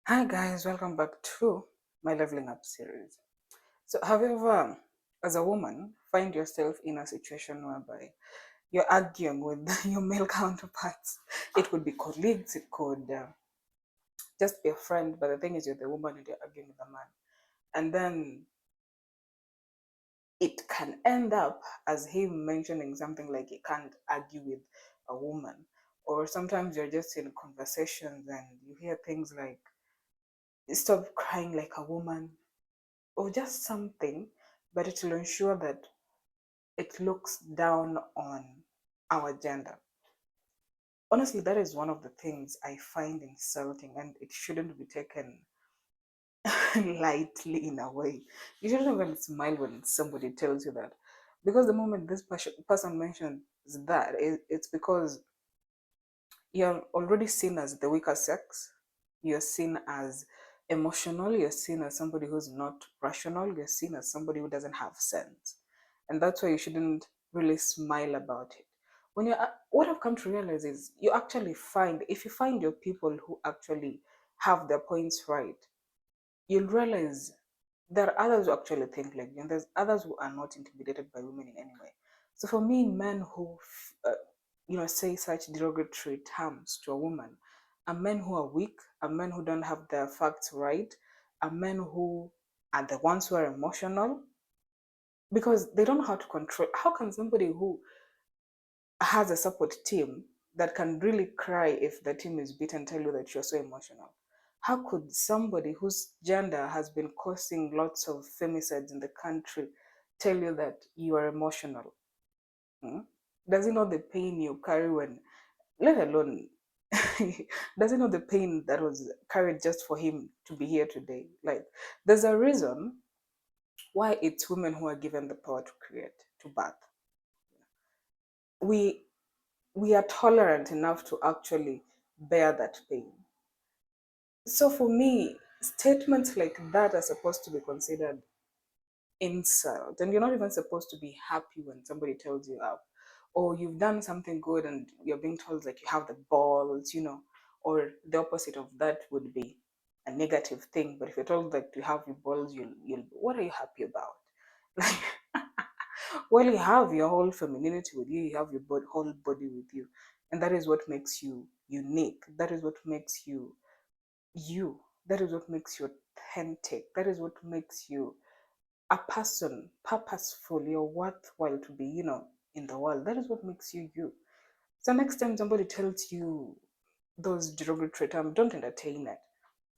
Hi guys, welcome back to my leveling up series. So have you ever, as a woman, find yourself in a situation whereby you're arguing with your male counterparts? It could be colleagues, it could just be a friend, but the thing is you're the woman and you're arguing with a man. And then it can end up as him mentioning something like he can't argue with a woman. Or sometimes you're just in conversations and you hear things like, stop crying like a woman, or just something, but it will ensure that it looks down on our gender. Honestly, that is one of the things I find insulting, and it shouldn't be taken lightly in a way. You shouldn't even smile when somebody tells you that. Because the moment this person mentions that, it's because you're already seen as the weaker sex, you're seen as emotional, you're seen as somebody who's not rational, you're seen as somebody who doesn't have sense. And that's why you shouldn't really smile about it. When you're, what I've come to realize is you actually find, if you find your people who actually have their points right, you'll realize there are others who actually think like you, and there's others who are not intimidated by women in any way. So for me, men who, say such derogatory terms to a woman are men who are weak, are men who don't have their facts right, are men who are the ones who are emotional because they don't know how to control. How can somebody who has a support team that can really cry if the team is beaten tell you that you're so emotional? How could somebody whose gender has been causing lots of femicides in the country tell you that you are emotional? Hmm? Does he know the pain you carry when, let alone, does he know the pain that was carried just for him to be here today? Like, there's a reason why it's women who are given the power to create, to birth. We we are tolerant enough to actually bear that pain. So for me, statements like that are supposed to be considered insult, and you're not even supposed to be happy when somebody tells you up, or you've done something good and you're being told like you have the balls, or the opposite of that would be a negative thing. But if you're told that you have your balls, you'll what are you happy about? Like, well, you have your whole femininity with you, you have your whole body with you, and that is what makes you unique. That is what makes you you. That is what makes you authentic. That is what makes you a person purposeful. You're worthwhile to be, in the world. That is what makes you you. So next time somebody tells you those derogatory terms, don't entertain it.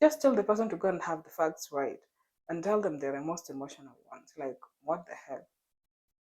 Just tell the person to go and have the facts right and tell them they're the most emotional ones. Like, what the hell?